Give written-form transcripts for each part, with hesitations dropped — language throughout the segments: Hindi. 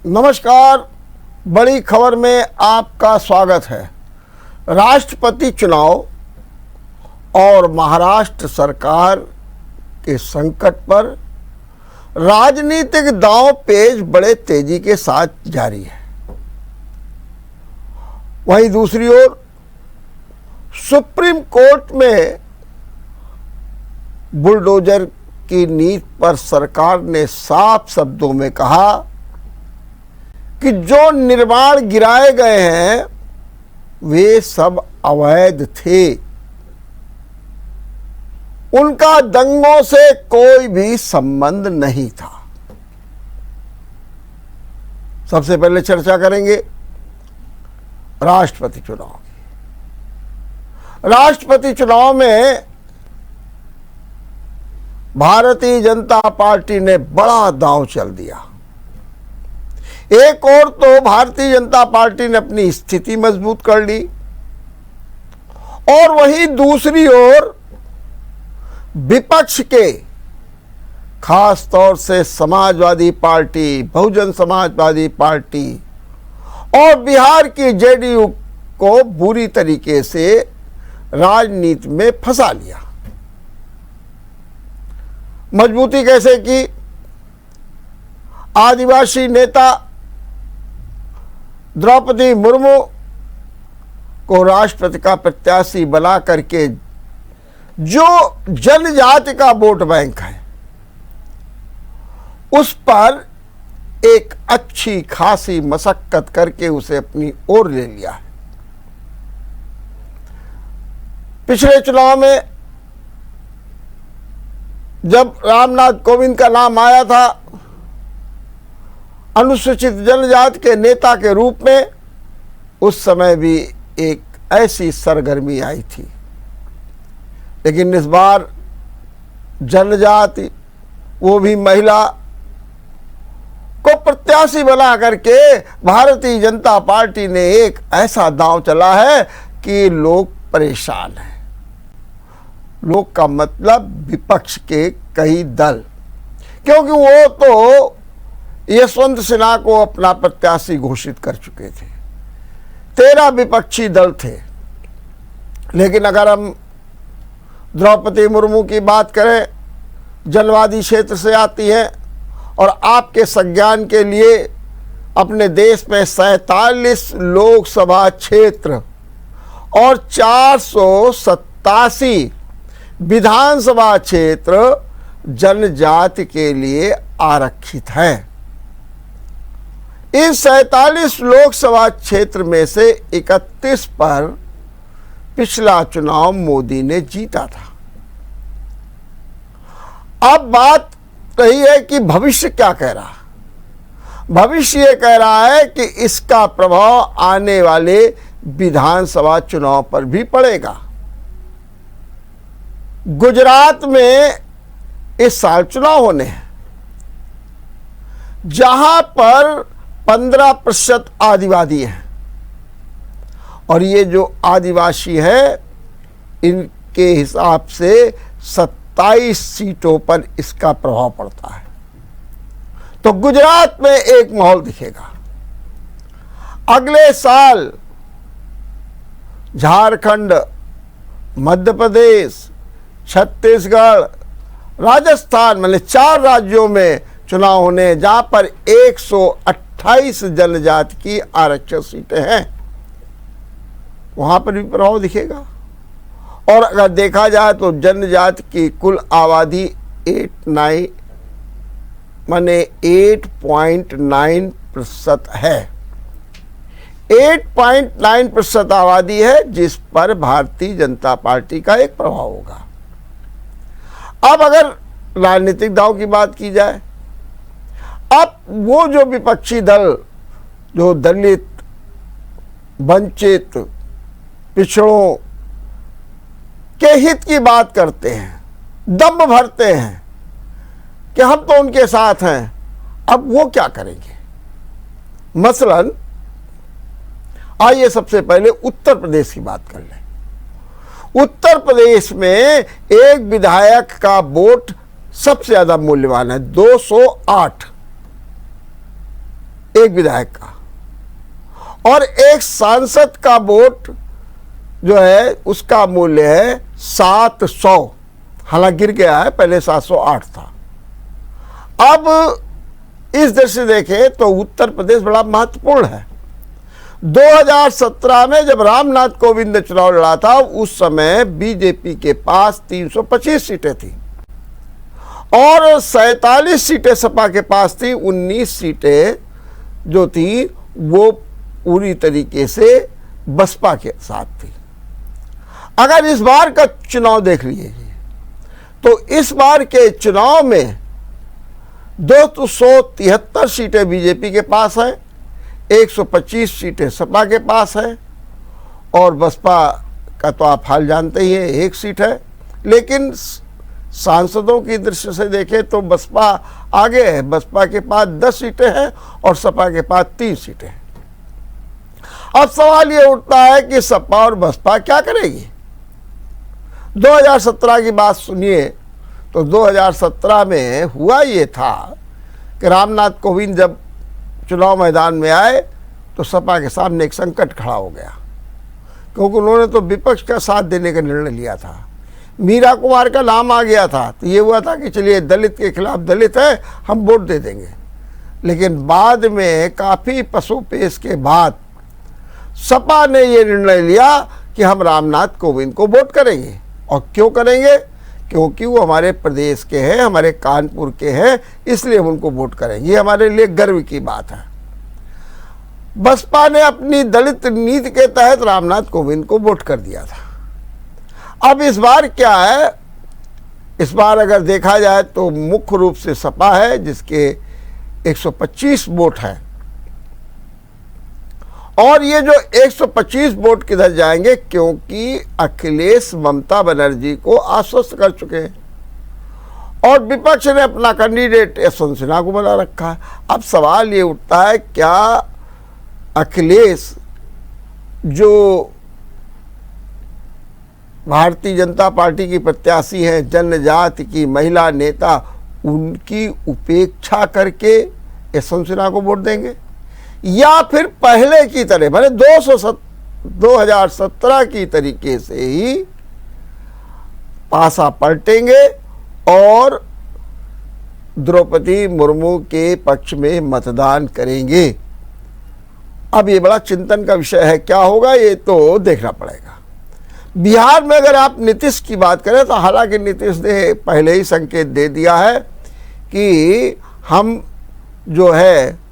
नमस्कार। बड़ी खबर में आपका स्वागत है। राष्ट्रपति चुनाव और महाराष्ट्र सरकार के संकट पर राजनीतिक दांव पेच बड़े तेजी के साथ जारी है। वहीं दूसरी ओर सुप्रीम कोर्ट में बुलडोजर की नीति पर सरकार ने साफ शब्दों में कहा कि जो निर्माण गिराए गए हैं वे सब अवैध थे, उनका दंगों से कोई भी संबंध नहीं था। सबसे पहले चर्चा करेंगे राष्ट्रपति चुनाव की। राष्ट्रपति चुनाव में भारतीय जनता पार्टी ने बड़ा दांव चल दिया। एक और तो भारतीय जनता पार्टी ने अपनी स्थिति मजबूत कर ली और वहीं दूसरी ओर विपक्ष के खास तौर से समाजवादी पार्टी, बहुजन समाजवादी पार्टी और बिहार की जेडीयू को बुरी तरीके से राजनीति में फंसा लिया। मजबूती कैसे की? आदिवासी नेता द्रौपदी मुर्मू को राष्ट्रपति का प्रत्याशी बना करके जो जनजाति का वोट बैंक है उस पर एक अच्छी खासी मशक्कत करके उसे अपनी ओर ले लिया है। पिछले चुनाव में जब रामनाथ कोविंद का नाम आया था अनुसूचित जनजाति के नेता के रूप में, उस समय भी एक ऐसी सरगर्मी आई थी, लेकिन इस बार जनजाति, वो भी महिला को प्रत्याशी बना करके भारतीय जनता पार्टी ने एक ऐसा दांव चला है कि लोग परेशान हैं। लोग का मतलब विपक्ष के कई दल, क्योंकि वो तो यशवंत सिन्हा को अपना प्रत्याशी घोषित कर चुके थे। 13 विपक्षी दल थे। लेकिन अगर हम द्रौपदी मुर्मू की बात करें, जनवादी क्षेत्र से आती हैं और आपके संज्ञान के लिए अपने देश में 47 लोकसभा क्षेत्र और 487 विधानसभा क्षेत्र जनजाति के लिए आरक्षित है। इस 47 लोकसभा क्षेत्र में से 31 पर पिछला चुनाव मोदी ने जीता था। अब बात रही है कि भविष्य क्या कह रहा। भविष्य ये कह रहा है कि इसका प्रभाव आने वाले विधानसभा चुनाव पर भी पड़ेगा। गुजरात में इस साल चुनाव होने हैं, जहां पर 15% आदिवासी हैं और ये जो आदिवासी है इनके हिसाब से 27 सीटों पर इसका प्रभाव पड़ता है। तो गुजरात में एक माहौल दिखेगा। अगले साल झारखंड, मध्य प्रदेश, छत्तीसगढ़, राजस्थान, मतलब 4 राज्यों में चुनाव होने, जहां पर 128 जनजाति की आरक्षित सीटें हैं, वहां पर भी प्रभाव दिखेगा। और अगर देखा जाए तो जनजाति की कुल आबादी 8.9% है। 8.9% आबादी है जिस पर भारतीय जनता पार्टी का एक प्रभाव होगा। अब अगर राजनीतिक दांव की बात की जाए, अब वो जो विपक्षी दल जो दलित, वंचित, पिछड़ों के हित की बात करते हैं, दम भरते हैं कि हम तो उनके साथ हैं, अब वो क्या करेंगे? मसलन आइए सबसे पहले उत्तर प्रदेश की बात कर लें। उत्तर प्रदेश में एक विधायक का वोट सबसे ज्यादा मूल्यवान है, 208। एक विधायक का, और एक सांसद का वोट जो है उसका मूल्य है 700, हालांकि गिर गया है, पहले 708 था। अब इस दृष्टि से देखें तो उत्तर प्रदेश बड़ा महत्वपूर्ण है। 2017 में जब रामनाथ कोविंद ने चुनाव लड़ा था, उस समय बीजेपी के पास 325 सीटें थी और 47 सीटें सपा के पास थी। 19 सीटें जो थी वो पूरी तरीके से बसपा के साथ थी। अगर इस बार का चुनाव देख लीजिए तो इस बार के चुनाव में 273 सीटें बीजेपी के पास है, 125 सीटें सपा के पास है, और बसपा का तो आप हाल जानते ही हैं, 1 सीट है। लेकिन सांसदों की दृष्टि से देखें तो बसपा आगे है, बसपा के पास 10 सीटें हैं और सपा के पास 3 सीटें हैं। अब सवाल ये उठता है कि सपा और बसपा क्या करेगी। 2017 की बात सुनिए तो 2017 में हुआ ये था कि रामनाथ कोविंद जब चुनाव मैदान में आए तो सपा के सामने एक संकट खड़ा हो गया, क्योंकि उन्होंने तो विपक्ष का साथ देने का निर्णय लिया था। मीरा कुमार का नाम आ गया था तो ये हुआ था कि चलिए दलित के खिलाफ दलित है, हम वोट दे देंगे। लेकिन बाद में काफ़ी पसोपेश के बाद सपा ने ये निर्णय लिया कि हम रामनाथ कोविंद को वोट करेंगे। और क्यों करेंगे? क्योंकि वो हमारे प्रदेश के हैं, हमारे कानपुर के हैं, इसलिए हम उनको वोट करेंगे। ये हमारे लिए गर्व की बात है। बसपा ने अपनी दलित नीति के तहत रामनाथ कोविंद को वोट कर दिया था। अब इस बार क्या है, इस बार अगर देखा जाए तो मुख्य रूप से सपा है जिसके 125 वोट हैं, और ये जो 125 वोट किधर जाएंगे, क्योंकि अखिलेश ममता बनर्जी को आश्वस्त कर चुके हैं और विपक्ष ने अपना कैंडिडेट यशवंत सिन्हा को बना रखा है। अब सवाल ये उठता है, क्या अखिलेश जो भारतीय जनता पार्टी की प्रत्याशी हैं, जनजाति की महिला नेता, उनकी उपेक्षा करके यशवंत सिन्हा को वोट देंगे, या फिर पहले की तरह माने 2017 की तरीके से ही पासा पलटेंगे और द्रौपदी मुर्मू के पक्ष में मतदान करेंगे। अब ये बड़ा चिंतन का विषय है, क्या होगा ये तो देखना पड़ेगा। बिहार में अगर आप नीतीश की बात करें तो हालांकि नीतीश ने पहले ही संकेत दे दिया है कि हम जो है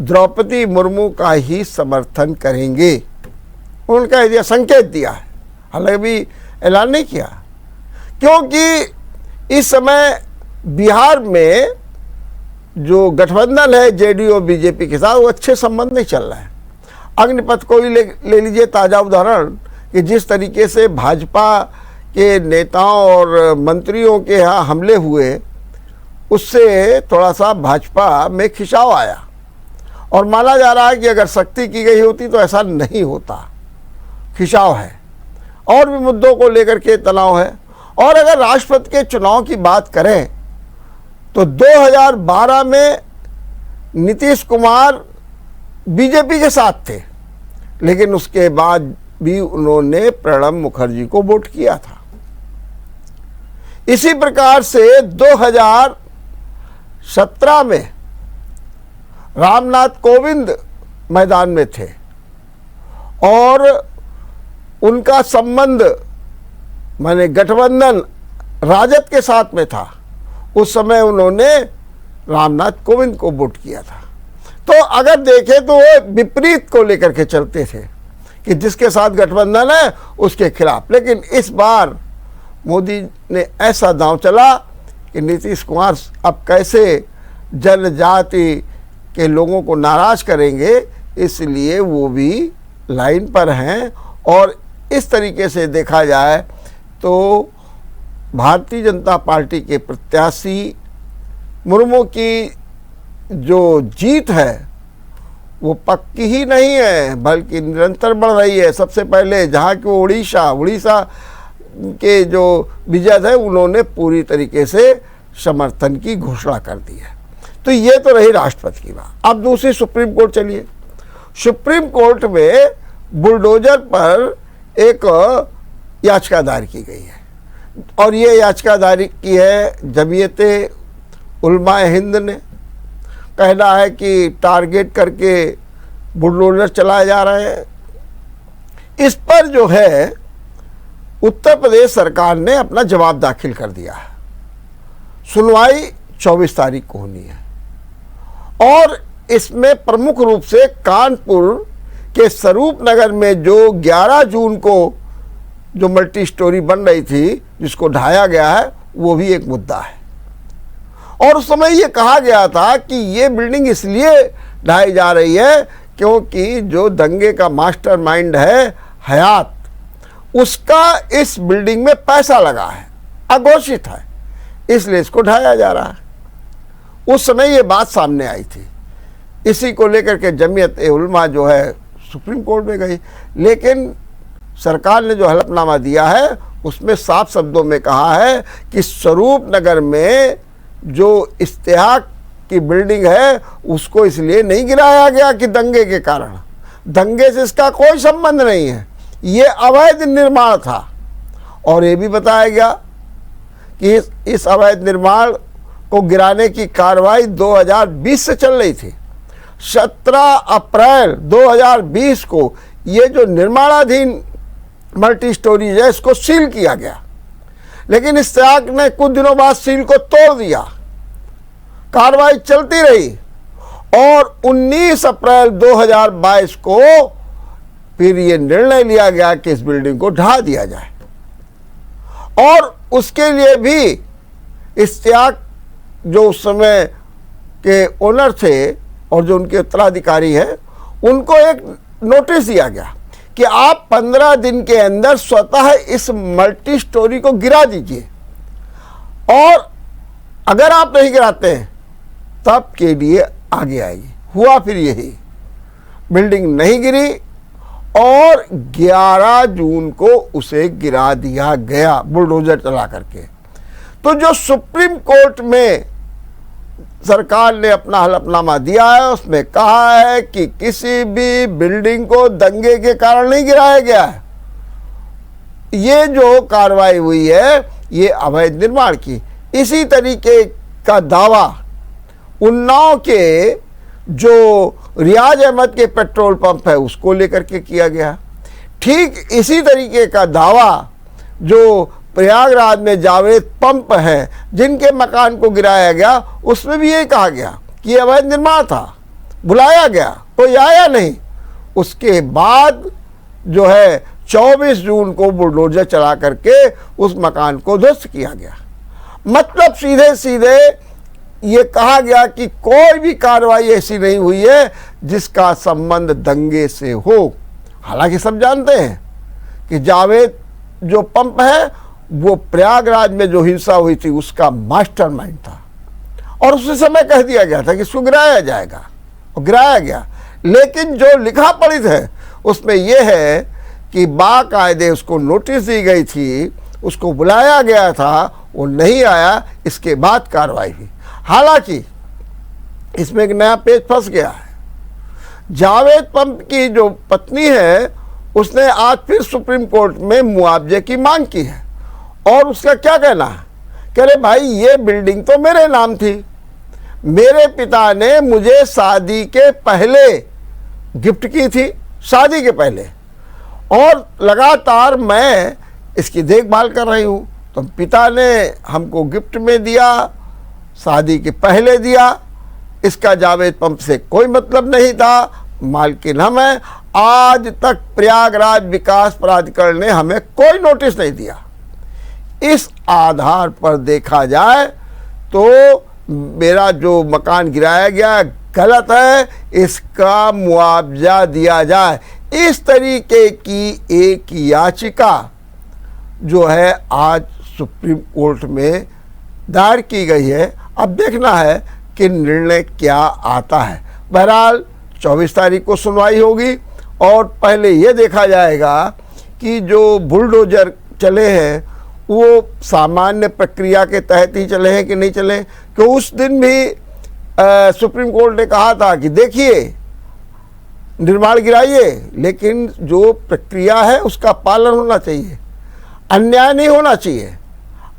द्रौपदी मुर्मू का ही समर्थन करेंगे। उनका यह संकेत दिया है, हालांकि भी ऐलान नहीं किया, क्योंकि इस समय बिहार में जो गठबंधन है जेडीयू और बीजेपी के साथ, वो अच्छे संबंध नहीं चल रहे हैं। अग्निपथ को ही ले लीजिए ताज़ा उदाहरण कि जिस तरीके से भाजपा के नेताओं और मंत्रियों के यहाँ हमले हुए, उससे थोड़ा सा भाजपा में खिंचाव आया और माना जा रहा है कि अगर सख्ती की गई होती तो ऐसा नहीं होता। खिंचाव है और भी मुद्दों को लेकर के तनाव है। और अगर राष्ट्रपति के चुनाव की बात करें तो 2012 में नीतीश कुमार बीजेपी के साथ थे, लेकिन उसके बाद भी उन्होंने प्रणब मुखर्जी को वोट किया था। इसी प्रकार से 2017 में रामनाथ कोविंद मैदान में थे और उनका संबंध माने गठबंधन राजद के साथ में था। उस समय उन्होंने रामनाथ कोविंद को वोट किया था। तो अगर देखें तो वो विपरीत को लेकर के चलते थे कि जिसके साथ गठबंधन है उसके खिलाफ। लेकिन इस बार मोदी ने ऐसा दांव चला कि नीतीश कुमार अब कैसे जनजाति के लोगों को नाराज करेंगे, इसलिए वो भी लाइन पर हैं। और इस तरीके से देखा जाए तो भारतीय जनता पार्टी के प्रत्याशी मुर्मू की जो जीत है वो पक्की ही नहीं है, बल्कि निरंतर बढ़ रही है। सबसे पहले जहाँ कि उड़ीसा के जो विजय थे, उन्होंने पूरी तरीके से समर्थन की घोषणा कर दी है। तो ये तो रही राष्ट्रपति की बात। अब दूसरी सुप्रीम कोर्ट चलिए। सुप्रीम कोर्ट में बुलडोजर पर एक याचिका दायर की गई है और ये याचिका दायर की है जमीयते उलमा हिंद ने। कहना है कि टारगेट करके बुलडोजर चलाए जा रहे हैं। इस पर जो है उत्तर प्रदेश सरकार ने अपना जवाब दाखिल कर दिया है। सुनवाई 24 तारीख को होनी है और इसमें प्रमुख रूप से कानपुर के स्वरूप नगर में जो 11 जून को जो मल्टी स्टोरी बन रही थी जिसको ढाया गया है वो भी एक मुद्दा है। और उस समय ये कहा गया था कि ये बिल्डिंग इसलिए ढाई जा रही है क्योंकि जो दंगे का मास्टरमाइंड है हयात, उसका इस बिल्डिंग में पैसा लगा है, अघोषित है, इसलिए इसको ढाया जा रहा है। उस समय ये बात सामने आई थी। इसी को लेकर के जमीयत उलमा जो है सुप्रीम कोर्ट में गई, लेकिन सरकार ने जो हलफनामा दिया है उसमें साफ शब्दों में कहा है कि स्वरूप नगर में जो इस्तेहाक की बिल्डिंग है उसको इसलिए नहीं गिराया गया कि दंगे के कारण, दंगे से इसका कोई संबंध नहीं है, ये अवैध निर्माण था। और ये भी बताया गया कि इस अवैध निर्माण को गिराने की कार्रवाई 2020 से चल रही थी। 17 अप्रैल 2020 को ये जो निर्माणाधीन मल्टी स्टोरीज है इसको सील किया गया, लेकिन इस्तेहाक ने कुछ दिनों बाद सील को तोड़ दिया। कार्रवाई चलती रही और 19 अप्रैल 2022 को फिर ये निर्णय लिया गया कि इस बिल्डिंग को ढा दिया जाए। और उसके लिए भी इस्तेहाक जो उस समय के ओनर थे और जो उनके उत्तराधिकारी हैं उनको एक नोटिस दिया गया कि आप 15 दिन के अंदर स्वतः इस मल्टी स्टोरी को गिरा दीजिए, और अगर आप नहीं गिराते हैं तब के लिए आगे आइए। हुआ फिर यही, बिल्डिंग नहीं गिरी और 11 जून को उसे गिरा दिया गया बुलडोजर चला करके। तो जो सुप्रीम कोर्ट में सरकार ने अपना हलफनामा दिया है उसमें कहा है कि किसी भी बिल्डिंग को दंगे के कारण नहीं गिराया गया है। ये जो कार्रवाई हुई है ये अवैध निर्माण की। इसी तरीके का दावा उन्नाव के जो रियाज अहमद के पेट्रोल पंप है उसको लेकर के किया गया। ठीक इसी तरीके का दावा जो प्रयागराज में जावेद पंप है जिनके मकान को गिराया गया उसमें भी यही कहा गया कि यह अवैध निर्माण था, बुलाया गया कोई आया नहीं। उसके बाद जो है 24 जून को बुलडोजर चला करके उस मकान को ध्वस्त किया गया। मतलब सीधे सीधे ये कहा गया कि कोई भी कार्रवाई ऐसी नहीं हुई है जिसका संबंध दंगे से हो। हालांकि सब जानते हैं कि जावेद जो पंप है वो प्रयागराज में जो हिंसा हुई थी उसका मास्टरमाइंड था और उसी समय कह दिया गया था कि इसको गिराया जाएगा और गिराया गया। लेकिन जो लिखा पढ़ित है उसमें यह है कि बाकायदे उसको नोटिस दी गई थी, उसको बुलाया गया था, वो नहीं आया, इसके बाद कार्रवाई हुई। हालांकि इसमें एक नया पेच फंस गया है। जावेद पंप की जो पत्नी है उसने आज फिर सुप्रीम कोर्ट में मुआवजे की मांग की है और उसका क्या कहना है, कह रहे भाई ये बिल्डिंग तो मेरे नाम थी, मेरे पिता ने मुझे शादी के पहले गिफ्ट की थी, शादी के पहले, और लगातार मैं इसकी देखभाल कर रही हूँ। तो पिता ने हमको गिफ्ट में दिया, शादी के पहले दिया, इसका जावेद पंप से कोई मतलब नहीं था, मालकिन हम हैं। आज तक प्रयागराज विकास प्राधिकरण ने हमें कोई नोटिस नहीं दिया। इस आधार पर देखा जाए तो मेरा जो मकान गिराया गया गलत है, इसका मुआवजा दिया जाए। इस तरीके की एक याचिका जो है आज सुप्रीम कोर्ट में दायर की गई है। अब देखना है कि निर्णय क्या आता है। बहरहाल 24 तारीख को सुनवाई होगी और पहले ये देखा जाएगा कि जो बुलडोजर चले हैं वो सामान्य प्रक्रिया के तहत ही चले हैं कि नहीं चले। कि उस दिन भी सुप्रीम कोर्ट ने कहा था कि देखिए निर्माण गिराइए, लेकिन जो प्रक्रिया है उसका पालन होना चाहिए, अन्याय नहीं होना चाहिए।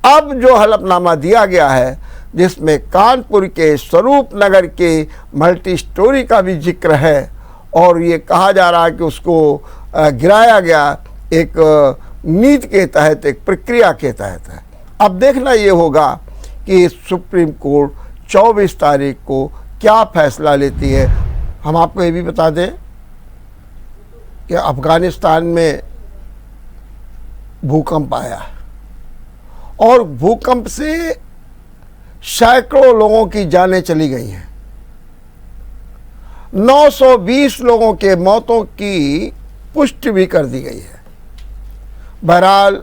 अब जो हलफनामा दिया गया है जिसमें कानपुर के स्वरूप नगर के मल्टी स्टोरी का भी जिक्र है और ये कहा जा रहा है कि उसको गिराया गया एक नीति के तहत, एक प्रक्रिया के तहत है। अब देखना ये होगा कि सुप्रीम कोर्ट 24 तारीख को क्या फैसला लेती है। हम आपको ये भी बता दें कि अफ़गानिस्तान में भूकंप आया और भूकंप से सैकड़ों लोगों की जानें चली गई हैं। 920 लोगों के मौतों की पुष्टि भी कर दी गई है। बहरहाल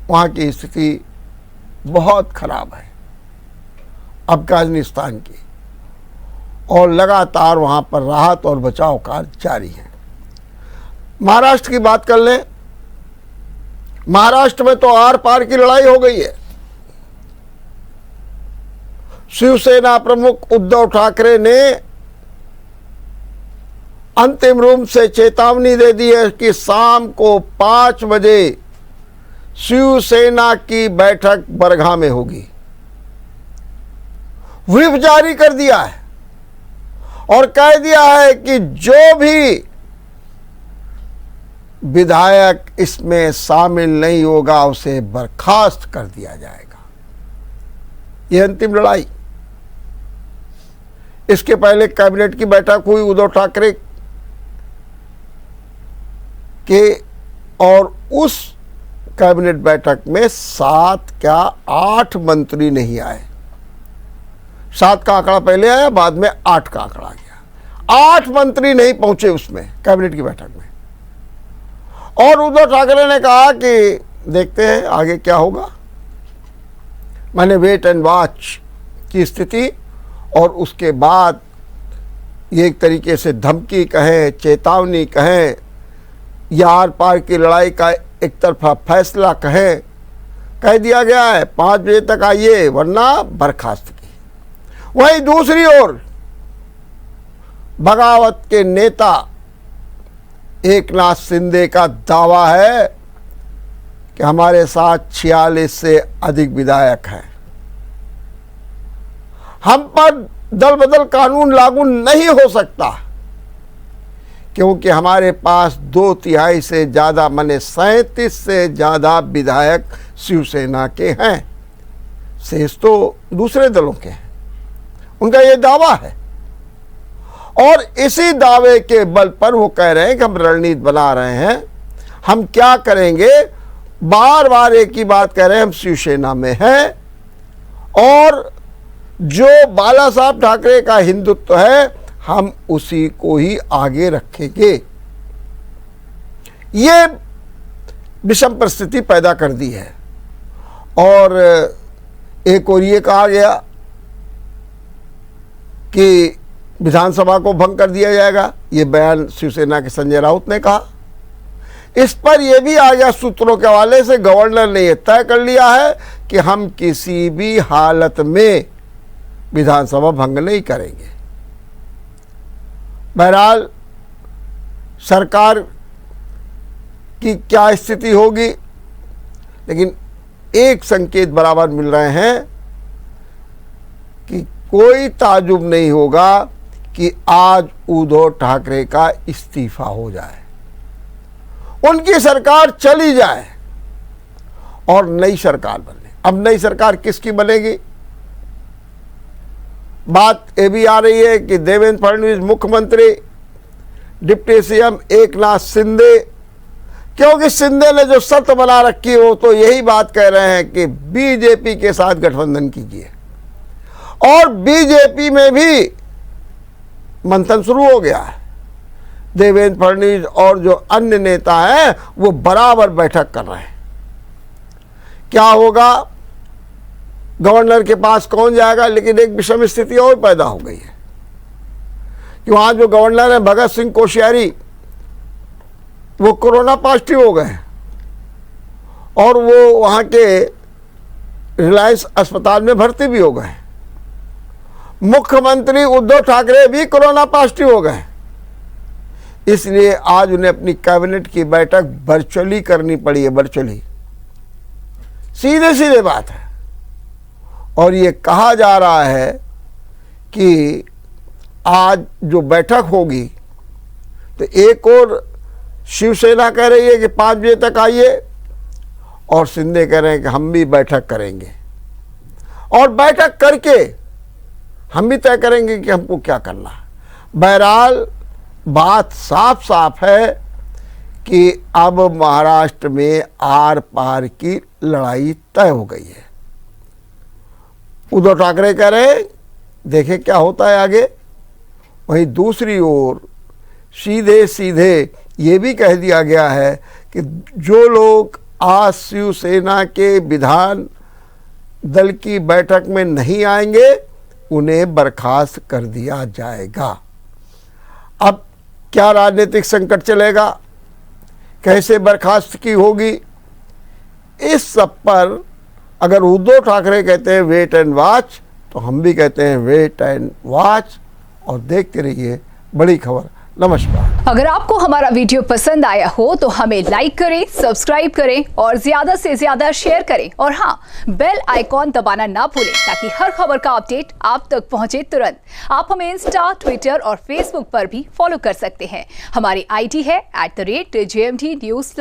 वहाँ की स्थिति बहुत खराब है अफगानिस्तान की, और लगातार वहाँ पर राहत और बचाव कार्य जारी है। महाराष्ट्र की बात कर लें, महाराष्ट्र में तो आर पार की लड़ाई हो गई है। शिवसेना प्रमुख उद्धव ठाकरे ने अंतिम रूप से चेतावनी दे दी है कि शाम को 5 बजे शिवसेना की बैठक बरघा में होगी। व्हिप जारी कर दिया है और कह दिया है कि जो भी विधायक इसमें शामिल नहीं होगा उसे बर्खास्त कर दिया जाएगा। यह अंतिम लड़ाई। इसके पहले कैबिनेट की बैठक हुई उद्धव ठाकरे के, और उस कैबिनेट बैठक में 7 क्या 8 मंत्री नहीं आए। 7 का आंकड़ा पहले आया, बाद में 8 का आंकड़ा गया। 8 मंत्री नहीं पहुंचे उसमें कैबिनेट की बैठक में। और उद्धव ठाकरे ने कहा कि देखते हैं आगे क्या होगा। मैंने वेट एंड वॉच की स्थिति, और उसके बाद ये एक तरीके से धमकी कहें, चेतावनी कहें, या आर पार की लड़ाई का एक तरफा फैसला कहें, कह दिया गया है 5 बजे तक आइए वरना बर्खास्त की। वहीं दूसरी ओर बगावत के नेता एकनाथ शिंदे का दावा है कि हमारे साथ 46 से अधिक विधायक हैं, हम पर दल बदल कानून लागू नहीं हो सकता क्योंकि हमारे पास 2/3 से ज़्यादा माने 37 से ज़्यादा विधायक शिवसेना के हैं, शेष तो दूसरे दलों के हैं। उनका ये दावा है और इसी दावे के बल पर वो कह रहे हैं कि हम रणनीति बना रहे हैं, हम क्या करेंगे। बार बार एक ही बात कह रहे हैं, हम शिवसेना में हैं और जो बाला साहब ठाकरे का हिंदुत्व है हम उसी को ही आगे रखेंगे। ये विषम परिस्थिति पैदा कर दी है। और एक और ये कहा गया कि विधानसभा को भंग कर दिया जाएगा, ये बयान शिवसेना के संजय राउत ने कहा। इस पर यह भी आ गया सूत्रों के हवाले से, गवर्नर ने यह तय कर लिया है कि हम किसी भी हालत में विधानसभा भंग नहीं करेंगे। बहरहाल सरकार की क्या स्थिति होगी, लेकिन एक संकेत बराबर मिल रहे हैं कि कोई ताजुब नहीं होगा कि आज उद्धव ठाकरे का इस्तीफा हो जाए, उनकी सरकार चली जाए और नई सरकार बने। अब नई सरकार किसकी बनेगी? बात ये भी आ रही है कि देवेंद्र फडणवीस मुख्यमंत्री, डिप्टी सीएम एकनाथ शिंदे, क्योंकि शिंदे ने जो शर्त बना रखी है वो तो यही बात कह रहे हैं कि बीजेपी के साथ गठबंधन कीजिए, और बीजेपी में भी मंथन शुरू हो गया है। देवेंद्र फडणवीस और जो अन्य नेता हैं वो बराबर बैठक कर रहे हैं। क्या होगा, गवर्नर के पास कौन जाएगा? लेकिन एक विषम स्थिति और पैदा हो गई है कि वहां जो गवर्नर है भगत सिंह कोश्यारी, वो कोरोना पॉजिटिव हो गए और वो वहां के रिलायंस अस्पताल में भर्ती भी हो गए। मुख्यमंत्री उद्धव ठाकरे भी कोरोना पॉजिटिव हो गए। इसलिए आज उन्हें अपनी कैबिनेट की बैठक वर्चुअली करनी पड़ी है, वर्चुअली, सीधे सीधे बात है। और ये कहा जा रहा है कि आज जो बैठक होगी तो एक और शिवसेना कह रही है कि 5 बजे तक आइए, और शिंदे कह रहे हैं कि हम भी बैठक करेंगे, और बैठक करके हम भी तय करेंगे कि हमको क्या करना है। बहरहाल बात साफ साफ है कि अब महाराष्ट्र में आर पार की लड़ाई तय हो गई है। उद्धव ठाकरे कह रहे हैं देखें क्या होता है आगे। वहीं दूसरी ओर सीधे सीधे ये भी कह दिया गया है कि जो लोग आज शिवसेना के विधान दल की बैठक में नहीं आएंगे उन्हें बर्खास्त कर दिया जाएगा। अब क्या राजनीतिक संकट चलेगा, कैसे बर्खास्त की होगी, इस सब पर अगर उद्धव ठाकरे कहते हैं वेट एंड वॉच, तो हम भी कहते हैं वेट एंड वॉच और देखते रहिए बड़ी खबर। नमस्कार। अगर आपको हमारा वीडियो पसंद आया हो तो हमें लाइक करें, सब्सक्राइब करें और ज्यादा से ज्यादा शेयर करें, और हाँ, बेल आइकॉन दबाना ना भूलें ताकि हर खबर का अपडेट आप तक पहुंचे तुरंत। आप हमें इंस्टा, ट्विटर और फेसबुक पर भी फॉलो कर सकते हैं। हमारी आईडी है @JMT News।